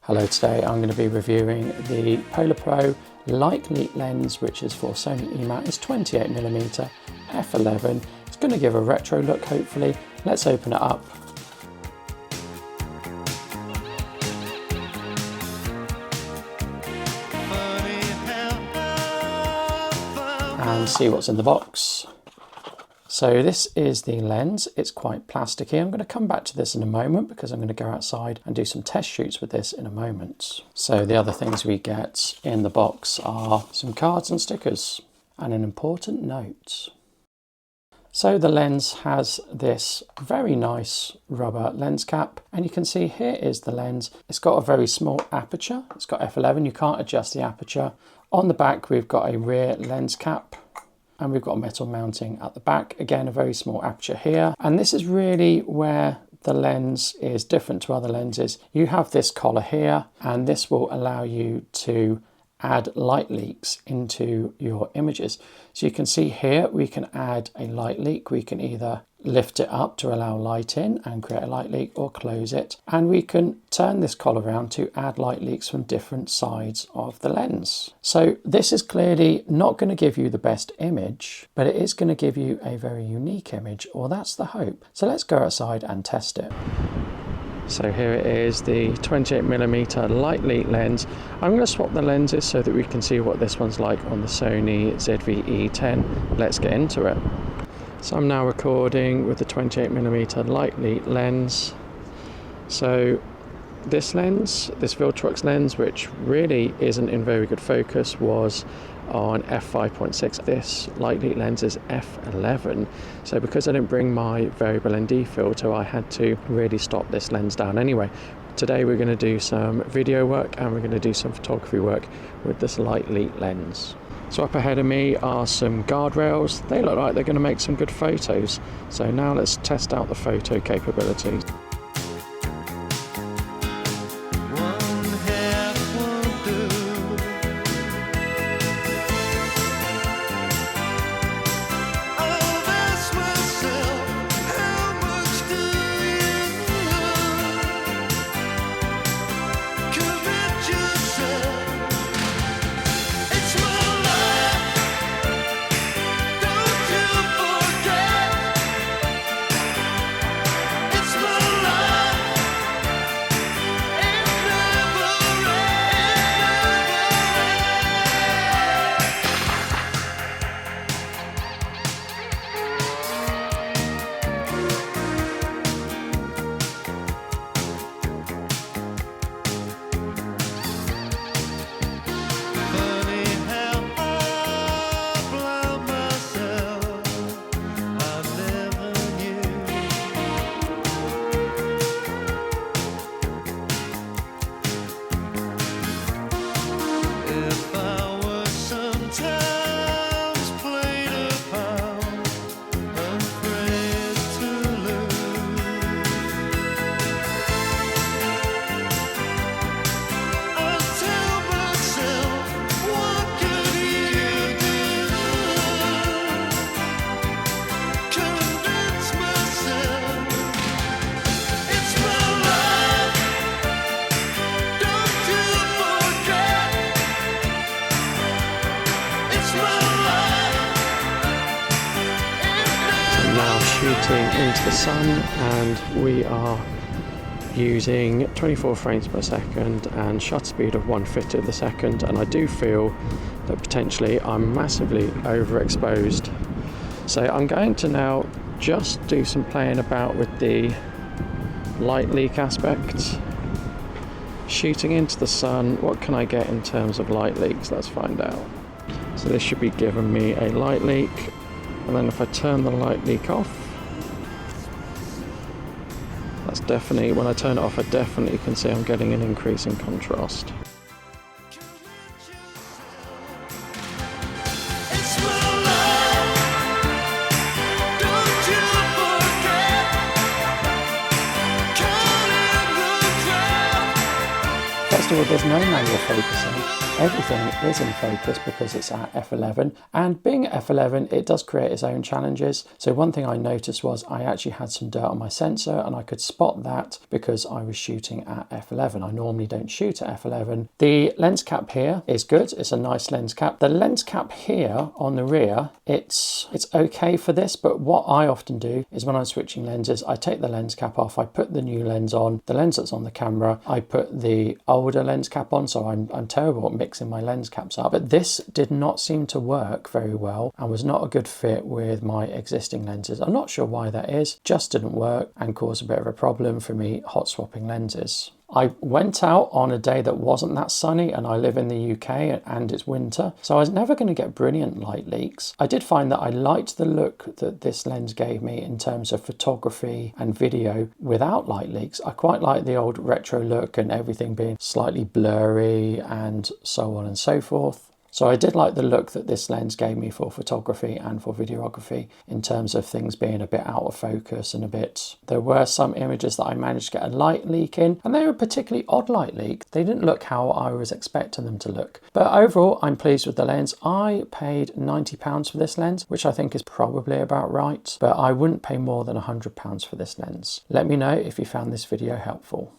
Hello, today I'm going to be reviewing the Polar Pro light leak lens, which is for Sony E-mount. It's 28mm f11. It's going to give a retro look, hopefully. Let's open it up. And see what's in the box. So this is the lens. It's quite plasticky. I'm going to come back to this in a moment because I'm going to go outside and do some test shoots with this in a moment. So the other things we get in the box are some cards and stickers and an important note. So the lens has this very nice rubber lens cap, and you can see here is the lens. It's got a very small aperture. It's got f11. You can't adjust the aperture. On the back we've got a rear lens cap, and we've got metal mounting at the back. Again, a very small aperture here. And this is really where the lens is different to other lenses. You have this collar here, and this will allow you to add light leaks into your images. So you can see here, we can add a light leak. We can either lift it up to allow light in and create a light leak, or close it. And we can turn this collar around to add light leaks from different sides of the lens. So this is clearly not going to give you the best image, but it is going to give you a very unique image, or that's the hope. So let's go outside and test it. So here it is, the 28mm light leak lens. I'm going to swap the lenses so that we can see what this one's like on the Sony ZV-E10. Let's get into it. So I'm now recording with the 28mm light leak lens. So this lens, this Viltrox lens, which really isn't in very good focus, was on f5.6. This light leak lens is f11. So because I didn't bring my variable ND filter, I had to really stop this lens down anyway. Today we're going to do some video work and we're going to do some photography work with this light leak lens. So up ahead of me are some guardrails. They look like they're going to make some good photos. So now let's test out the photo capabilities. Shooting into the sun, and we are using 24 frames per second and shutter speed of 1/5 of the second, and I do feel that potentially I'm massively overexposed. So I'm going to now just do some playing about with the light leak aspect. Shooting into the sun, what can I get in terms of light leaks? Let's find out. So this should be giving me a light leak, and then if I turn the light leak off, that's definitely, when I turn it off, I definitely can see I'm getting an increase in contrast. First of all, there's no manual focusing. everything is in focus because it's at f11, and being at f11 it does create its own challenges. So one thing I noticed was I actually had some dirt on my sensor, and I could spot that because I was shooting at f11. I normally don't shoot at f11. The lens cap here is good, it's a nice lens cap. The lens cap here on the rear, it's okay for this, but what I often do is when I'm switching lenses, I take the lens cap off, I put the new lens on, the lens that's on the camera, I put the older lens cap on, so I'm terrible at mixing my lens caps up. But this did not seem to work very well and was not a good fit with my existing lenses. I'm not sure why that is, just didn't work and caused a bit of a problem for me hot swapping lenses. I went out on a day that wasn't that sunny, and I live in the UK and it's winter, so I was never going to get brilliant light leaks. I did find that I liked the look that this lens gave me in terms of photography and video without light leaks. I quite like the old retro look and everything being slightly blurry and so on and so forth. So I did like the look that this lens gave me for photography and for videography in terms of things being a bit out of focus and a bit... There were some images that I managed to get a light leak in, and they were particularly odd light leak. They didn't look how I was expecting them to look. But overall, I'm pleased with the lens. I paid £90 for this lens, which I think is probably about right, but I wouldn't pay more than £100 for this lens. Let me know if you found this video helpful.